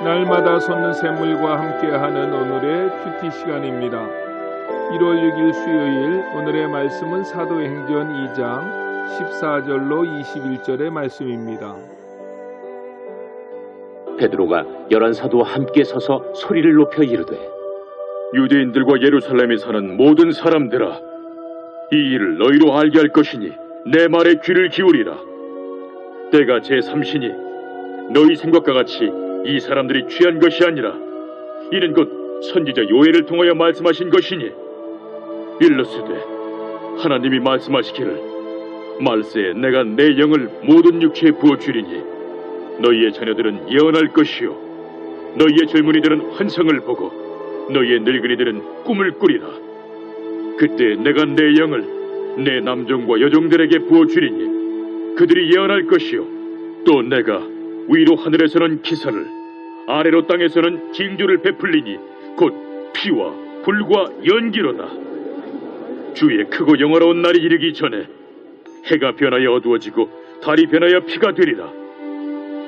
날마다 솟는 샘물과 함께하는 오늘의 큐티 시간입니다. 1월 6일 수요일 오늘의 말씀은 사도행전 2장 14절로 21절의 말씀입니다. 베드로가 11사도와 함께 서서 소리를 높여 이르되 유대인들과 예루살렘에 사는 모든 사람들아, 이 일을 너희로 알게 할 것이니 내 말에 귀를 기울이라. 때가 제3시니 너희 생각과 같이 이 사람들이 취한 것이 아니라 이는 곧 선지자 요엘을 통하여 말씀하신 것이니, 일러스되 하나님이 말씀하시기를 말세에 내가 내 영을 모든 육체에 부어주리니 너희의 자녀들은 예언할 것이요 너희의 젊은이들은 환상을 보고 너희의 늙은이들은 꿈을 꾸리라. 그때 내가 내 영을 내 남종과 여종들에게 부어주리니 그들이 예언할 것이요 또 내가 위로 하늘에서는 기사를 아래로 땅에서는 징조를 베풀리니 곧 피와 불과 연기로다. 주의 크고 영화로운 날이 이르기 전에 해가 변하여 어두워지고 달이 변하여 피가 되리라.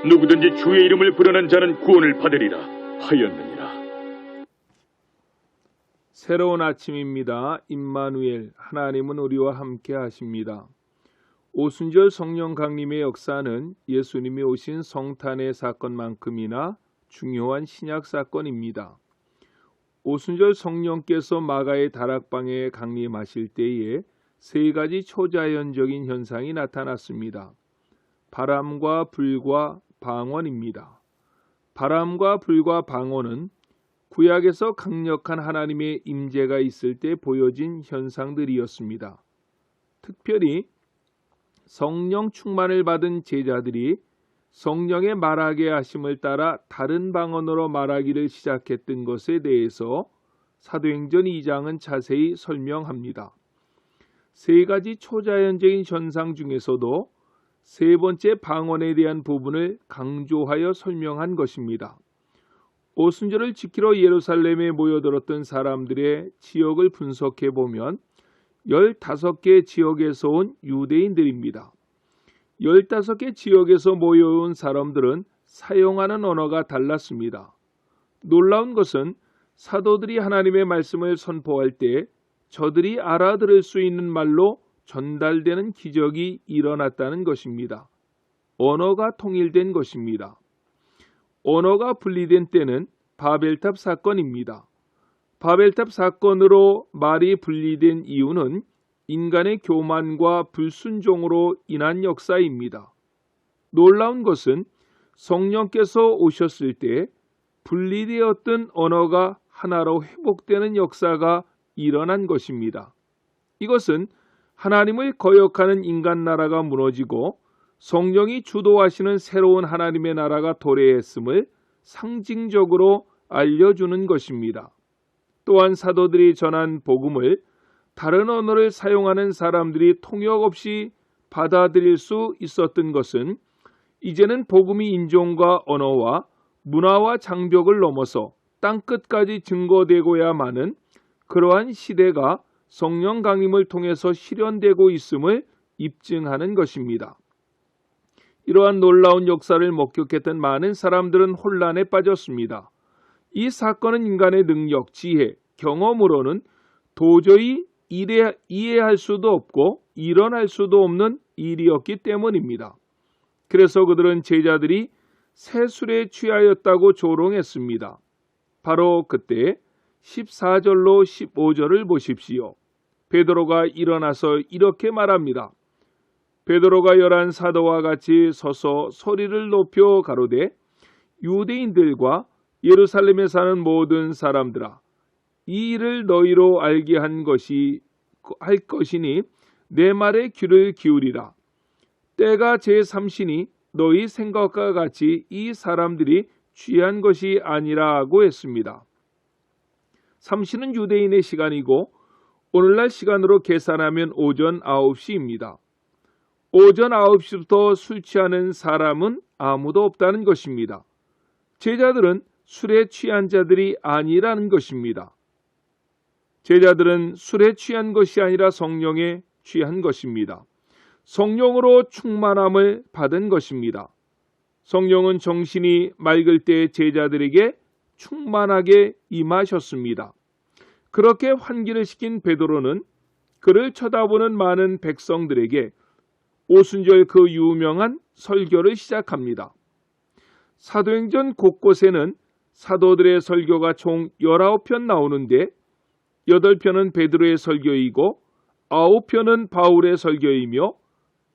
누구든지 주의 이름을 부르는 자는 구원을 받으리라 하였느니라. 새로운 아침입니다. 임마누엘, 하나님은 우리와 함께 하십니다. 오순절 성령 강림의 역사는 예수님이 오신 성탄의 사건만큼이나 중요한 신약 사건입니다. 오순절 성령께서 마가의 다락방에 강림하실 때에 세 가지 초자연적인 현상이 나타났습니다. 바람과 불과 방언입니다. 바람과 불과 방언은 구약에서 강력한 하나님의 임재가 있을 때 보여진 현상들이었습니다. 특별히 성령 충만을 받은 제자들이 성령의 말하게 하심을 따라 다른 방언으로 말하기를 시작했던 것에 대해서 사도행전 2장은 자세히 설명합니다. 세 가지 초자연적인 현상 중에서도 세 번째 방언에 대한 부분을 강조하여 설명한 것입니다. 오순절을 지키러 예루살렘에 모여들었던 사람들의 지역을 분석해 보면 15개 지역에서 온 유대인들입니다. 15개 지역에서 모여온 사람들은 사용하는 언어가 달랐습니다. 놀라운 것은 사도들이 하나님의 말씀을 선포할 때 저들이 알아들을 수 있는 말로 전달되는 기적이 일어났다는 것입니다. 언어가 통일된 것입니다. 언어가 분리된 때는 바벨탑 사건입니다. 바벨탑 사건으로 말이 분리된 이유는 인간의 교만과 불순종으로 인한 역사입니다. 놀라운 것은 성령께서 오셨을 때 분리되었던 언어가 하나로 회복되는 역사가 일어난 것입니다. 이것은 하나님을 거역하는 인간 나라가 무너지고 성령이 주도하시는 새로운 하나님의 나라가 도래했음을 상징적으로 알려주는 것입니다. 또한 사도들이 전한 복음을 다른 언어를 사용하는 사람들이 통역 없이 받아들일 수 있었던 것은 이제는 복음이 인종과 언어와 문화와 장벽을 넘어서 땅끝까지 증거되고야만은 그러한 시대가 성령 강림을 통해서 실현되고 있음을 입증하는 것입니다. 이러한 놀라운 역사를 목격했던 많은 사람들은 혼란에 빠졌습니다. 이 사건은 인간의 능력, 지혜, 경험으로는 도저히 이해할 수도 없고 일어날 수도 없는 일이었기 때문입니다. 그래서 그들은 제자들이 새 술에 취하였다고 조롱했습니다. 바로 그때 14절로 15절을 보십시오. 베드로가 일어나서 이렇게 말합니다. 베드로가 11사도와 같이 서서 소리를 높여 가로되 유대인들과 예루살렘에 사는 모든 사람들아, 이 일을 너희로 알게 할 것이니 내 말에 귀를 기울이라. 때가 제3시니 너희 생각과 같이 이 사람들이 취한 것이 아니라고 했습니다. 3시는 유대인의 시간이고 오늘날 시간으로 계산하면 오전 9시입니다. 오전 9시부터 술 취하는 사람은 아무도 없다는 것입니다. 제자들은 술에 취한 자들이 아니라는 것입니다. 제자들은 술에 취한 것이 아니라 성령에 취한 것입니다. 성령으로 충만함을 받은 것입니다. 성령은 정신이 맑을 때 제자들에게 충만하게 임하셨습니다. 그렇게 환기를 시킨 베드로는 그를 쳐다보는 많은 백성들에게 오순절 그 유명한 설교를 시작합니다. 사도행전 곳곳에는 사도들의 설교가 총 19편 나오는데 8편은 베드로의 설교이고 9편은 바울의 설교이며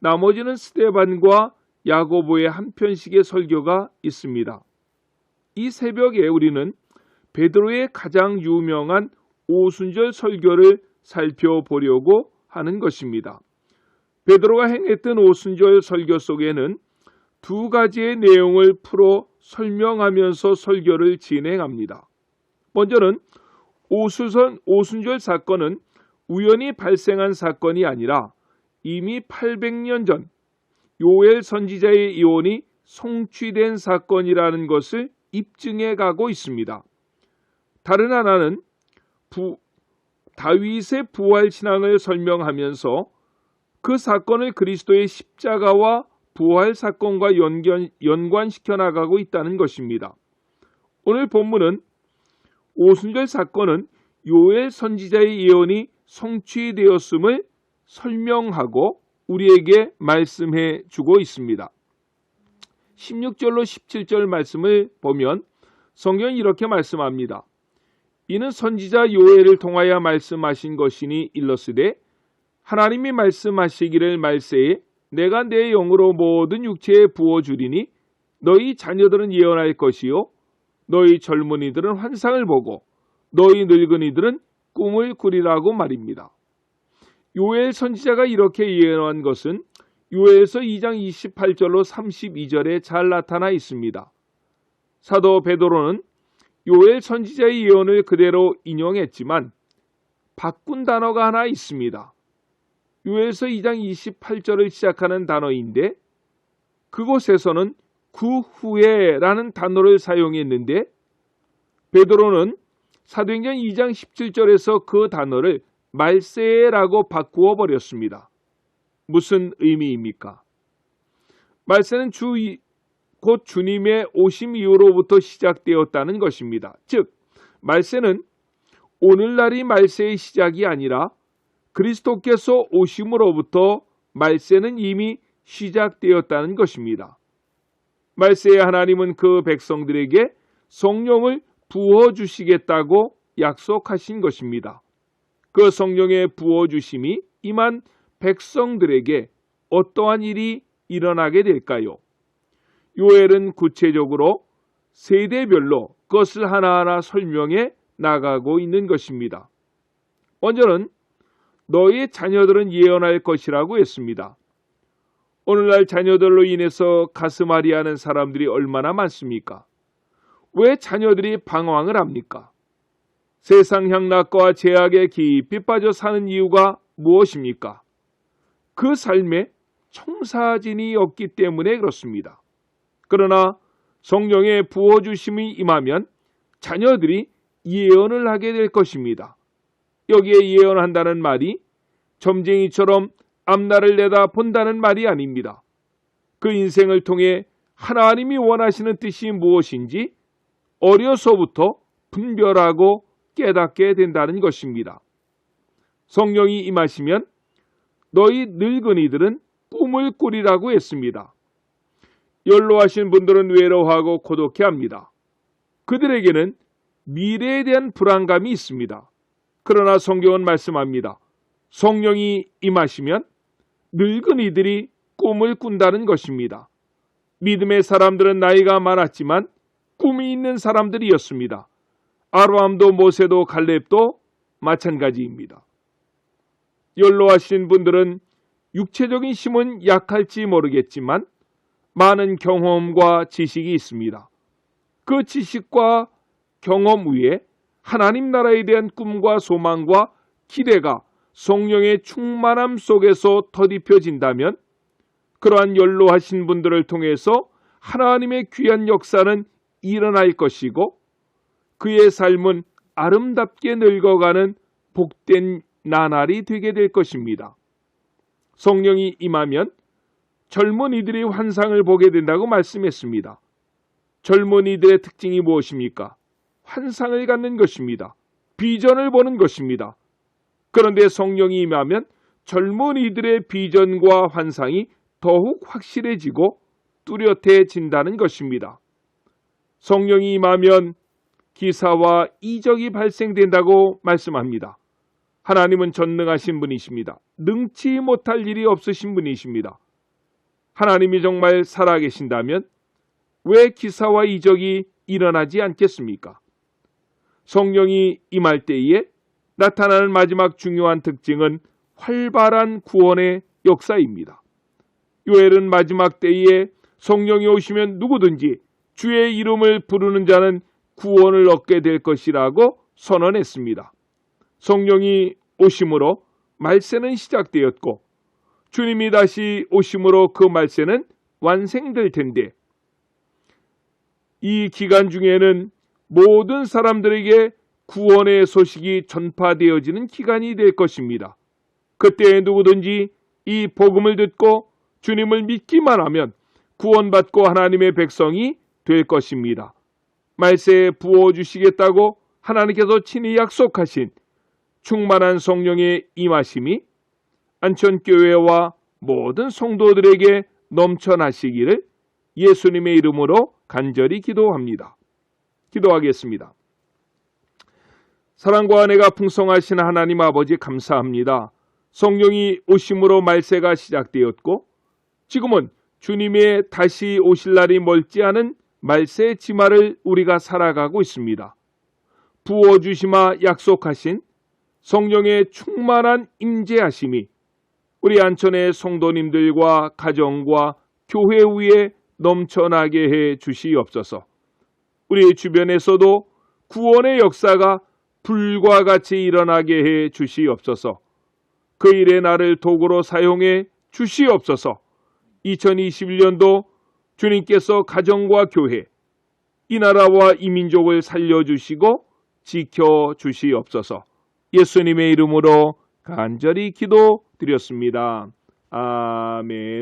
나머지는 스데반과 야고보의 한 편씩의 설교가 있습니다. 이 새벽에 우리는 베드로의 가장 유명한 오순절 설교를 살펴보려고 하는 것입니다. 베드로가 행했던 오순절 설교 속에는 두 가지의 내용을 풀어 설명하면서 설교를 진행합니다. 먼저는 오순절 사건은 우연히 발생한 사건이 아니라 이미 800년 전 요엘 선지자의 예언이 성취된 사건이라는 것을 입증해 가고 있습니다. 다른 하나는 다윗의 부활 신앙을 설명하면서 그 사건을 그리스도의 십자가와 부활 사건과 연관시켜 나가고 있다는 것입니다. 오늘 본문은 오순절 사건은 요엘 선지자의 예언이 성취되었음을 설명하고 우리에게 말씀해 주고 있습니다. 16절로 17절 말씀을 보면 성경은 이렇게 말씀합니다. 이는 선지자 요엘을 통하여 말씀하신 것이니 일러스되 하나님이 말씀하시기를 말세에 내가 내 영으로 모든 육체에 부어주리니 너희 자녀들은 예언할 것이요 너희 젊은이들은 환상을 보고 너희 늙은이들은 꿈을 꾸리라고 말입니다. 요엘 선지자가 이렇게 예언한 것은 요엘서 2장 28절로 32절에 잘 나타나 있습니다. 사도 베드로는 요엘 선지자의 예언을 그대로 인용했지만 바꾼 단어가 하나 있습니다. 요엘서 2장 28절을 시작하는 단어인데 그곳에서는 그 후에라는 단어를 사용했는데 베드로는 사도행전 2장 17절에서 그 단어를 말세라고 바꾸어 버렸습니다. 무슨 의미입니까? 말세는 곧 주님의 오심 이후로부터 시작되었다는 것입니다. 즉 말세는 오늘날이 말세의 시작이 아니라 그리스도께서 오심으로부터 말세는 이미 시작되었다는 것입니다. 말세에 하나님은 그 백성들에게 성령을 부어주시겠다고 약속하신 것입니다. 그 성령의 부어주심이 임한 백성들에게 어떠한 일이 일어나게 될까요? 요엘은 구체적으로 세대별로 그것을 하나하나 설명해 나가고 있는 것입니다. 먼저는 너희의 자녀들은 예언할 것이라고 했습니다. 오늘날 자녀들로 인해서 가슴앓이하는 사람들이 얼마나 많습니까? 왜 자녀들이 방황을 합니까? 세상 향락과 제약에 깊이 빠져 사는 이유가 무엇입니까? 그 삶에 청사진이 없기 때문에 그렇습니다. 그러나 성령의 부어주심이 임하면 자녀들이 예언을 하게 될 것입니다. 여기에 예언한다는 말이 점쟁이처럼 앞날을 내다 본다는 말이 아닙니다. 그 인생을 통해 하나님이 원하시는 뜻이 무엇인지 어려서부터 분별하고 깨닫게 된다는 것입니다. 성령이 임하시면 너희 늙은이들은 꿈을 꾸리라고 했습니다. 연로하신 분들은 외로워하고 고독해합니다. 그들에게는 미래에 대한 불안감이 있습니다. 그러나 성경은 말씀합니다. 성령이 임하시면 늙은이들이 꿈을 꾼다는 것입니다. 믿음의 사람들은 나이가 많았지만 꿈이 있는 사람들이었습니다. 아브라함도 모세도 갈렙도 마찬가지입니다. 연로하신 분들은 육체적인 힘은 약할지 모르겠지만 많은 경험과 지식이 있습니다. 그 지식과 경험 위에 하나님 나라에 대한 꿈과 소망과 기대가 성령의 충만함 속에서 더딥혀진다면 그러한 연로하신 분들을 통해서 하나님의 귀한 역사는 일어날 것이고 그의 삶은 아름답게 늙어가는 복된 나날이 되게 될 것입니다. 성령이 임하면 젊은이들이 환상을 보게 된다고 말씀했습니다. 젊은이들의 특징이 무엇입니까? 환상을 갖는 것입니다. 비전을 보는 것입니다. 그런데 성령이 임하면 젊은이들의 비전과 환상이 더욱 확실해지고 뚜렷해진다는 것입니다. 성령이 임하면 기사와 이적이 발생된다고 말씀합니다. 하나님은 전능하신 분이십니다. 능치 못할 일이 없으신 분이십니다. 하나님이 정말 살아계신다면 왜 기사와 이적이 일어나지 않겠습니까? 성령이 임할 때에 나타나는 마지막 중요한 특징은 활발한 구원의 역사입니다. 요엘은 마지막 때에 성령이 오시면 누구든지 주의 이름을 부르는 자는 구원을 얻게 될 것이라고 선언했습니다. 성령이 오심으로 말세는 시작되었고 주님이 다시 오심으로 그 말세는 완성될 텐데 이 기간 중에는 모든 사람들에게 구원의 소식이 전파되어지는 기간이 될 것입니다. 그때 누구든지 이 복음을 듣고 주님을 믿기만 하면 구원받고 하나님의 백성이 될 것입니다. 말세에 부어주시겠다고 하나님께서 친히 약속하신 충만한 성령의 임하심이 안천교회와 모든 성도들에게 넘쳐나시기를 예수님의 이름으로 간절히 기도합니다. 기도하겠습니다. 사랑과 은혜가 풍성하신 하나님 아버지 감사합니다. 성령이 오심으로 말세가 시작되었고 지금은 주님의 다시 오실 날이 멀지 않은 말세의 지마를 우리가 살아가고 있습니다. 부어주시마 약속하신 성령의 충만한 임재하심이 우리 안천의 성도님들과 가정과 교회 위에 넘쳐나게 해 주시옵소서. 우리 주변에서도 구원의 역사가 불과 같이 일어나게 해 주시옵소서. 그 일에 나를 도구로 사용해 주시옵소서. 2021년도 주님께서 가정과 교회, 이 나라와 이 민족을 살려주시고 지켜주시옵소서. 예수님의 이름으로 간절히 기도드렸습니다. 아멘.